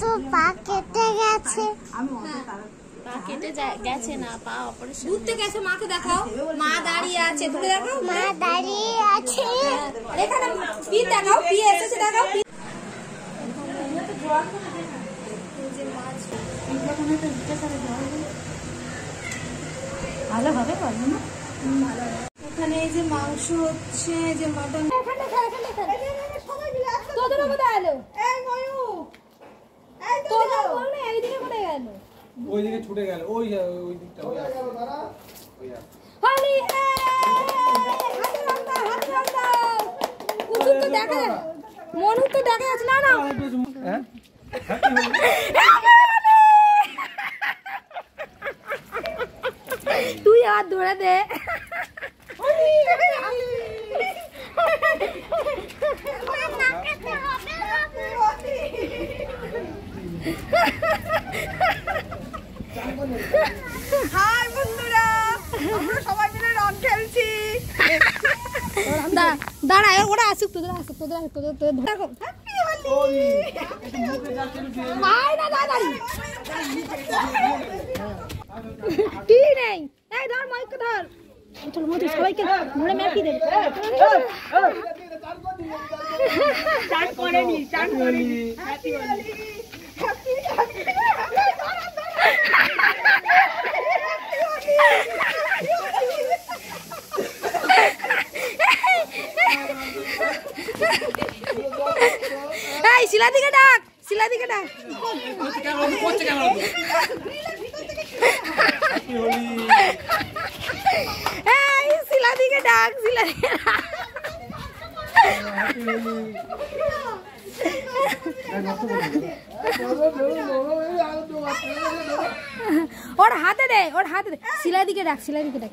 তো পা কেটে গেছে। পা কেটে গেছে না, পা অপারেশন ঘুরতে গেছে। মাকে দেখাও, মা দাঁড়িয়ে আছে, তুমি দেখাও মা দাঁড়িয়ে আছে। এখানে পি দেখাও, পি এসেছে দেখাও। ভালো হবে বলো না? ভালো। এখানে এই যে মাংস হচ্ছে, যে মটন। তোদের কোথায় এলো? এই ময়ূর, এই তোদের বল না, এইদিকে কোথায় গেল? ওইদিকে ছুটে গেল, ওই দিকটা। হলি হাতে রান্না, হাতে রান্না। কুচুর তো দেখা, মনু তো দেখা যাচ্ছে না। না হ্যাঁ, তুই হাত ধরে দে। হাই বন্ধুরা, আমরা সবাই মিলে রং খেলছি। দাঁড়া, ওরা আসুক, তোদের আসুক, তোদের দেখো। কি নেই, এই ধর মাইক ধর। চল মধু, সবাইকে ধরে ম্যাপি দে। চান করেনি, চান করেনি। হ্যাপি হোলি, হ্যাপি এই শিলা দিকে ডাক, শিলা দিকে ডাক। এই শিলা দিকে ডাক, শিলা দিকে ডাক। ওর হাতে দে, ওর হাতে দে। শিলা দিকে ডাক, শিলা দিকে ডাক।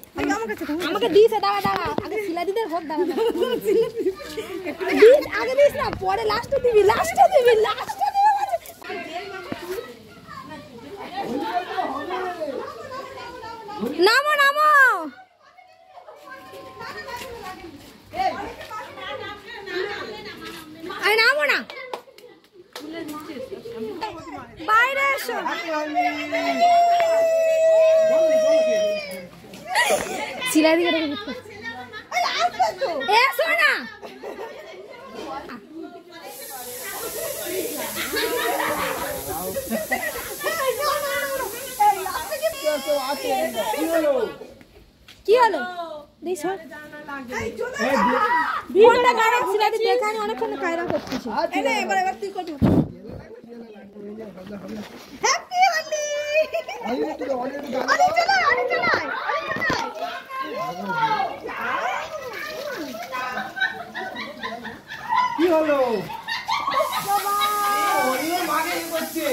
আমাকে দিস, দাঁড়া দাঁড়া, আগে শিলা দিদের হোক, দাঁড়া দাঁড়া। আগে দিস না, পরে লাস্টে দিবি, লাস্টে দিবি, লাস্টে দিবি। নামো নামো, নামো না, বাইরে এসো। শিলা দিকে এসো না। কি হলো? ভিডিওটা কারা ছিল? দেখানি অনেকক্ষণ কায়রা করতেছি। এবার তুই করবি। হ্যাপি হোলি। কি হলো? মাকে করছে।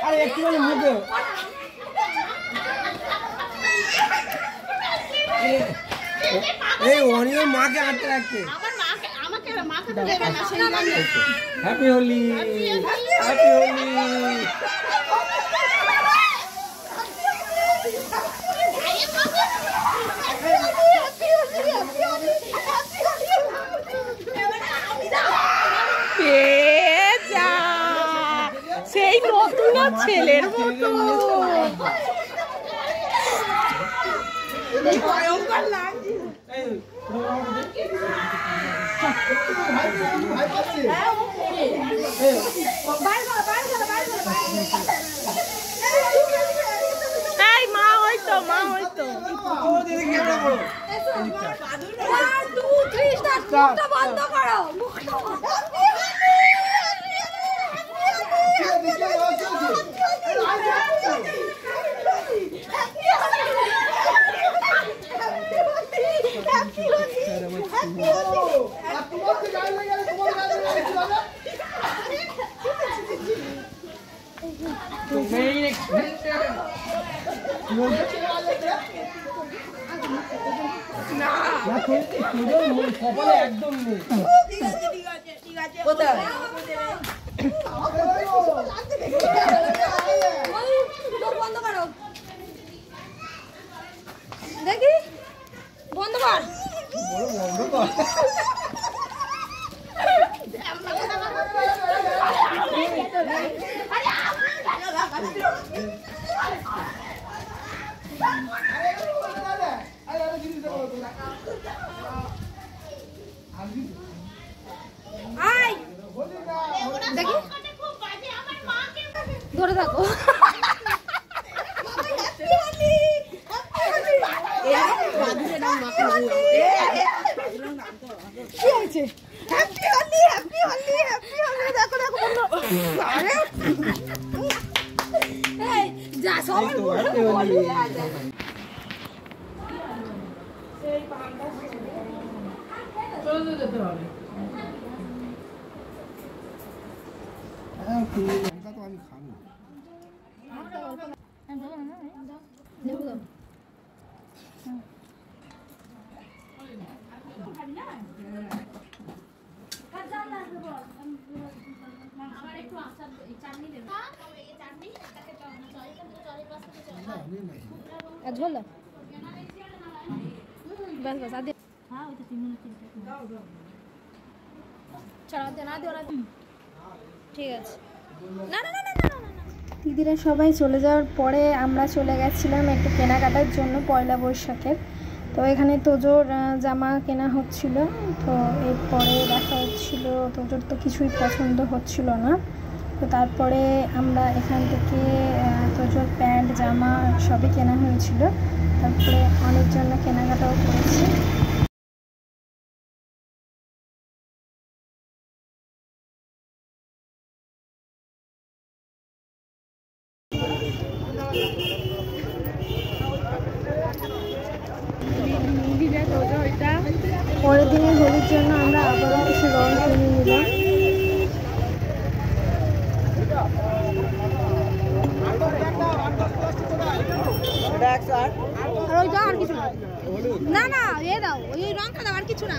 আরে একটু মুখে এই অনিও মাকে আটকে রাখছে। Happy Holi, happy Holi. সেই নতুন ছেলের মতো ভয়ঙ্কর লাগছে। এই মা হইতো, মা হইতো। 1 2 3 স্টার্ট। মুখটা বন্ধ করো, মুখটা বন্ধ। একদম নেই। বন্ধ করো দেখি। কর। বড় বন্ধ কর। আয় দেখি ধরে থাকো। কি হয়েছে? Happy Holi, happy Holi, happy Holi. দেখো দেখো বন্ধু। আরে এই যা সবাই হ্যাপি হোলি। আমি খাবো। ঝোল বাস বাস আদে ঠিক আছে। না না না না না না। দিদিরা সবাই চলে যাওয়ার পরে আমরা চলে গেছিলাম একটু কেনাকাটার জন্য পয়লা বৈশাখের। তো এখানে তোজোর জামা কেনা হচ্ছিল। তো এরপরে দেখা হচ্ছিল তোজোর তো কিছুই পছন্দ হচ্ছিল না। তো তারপরে আমরা এখান থেকে তোজোর প্যান্ট জামা সবই কেনা হয়েছিল। তারপরে অনেক জন্য কেনাকাটাও করেছি। পরের দিনের হোলির জন্য আমরা আবারও কিছু রং কিনে নিলাম। আর ওই দাও আর কিছু না, না এ দাও ওই রংটা দাও আর কিছু না।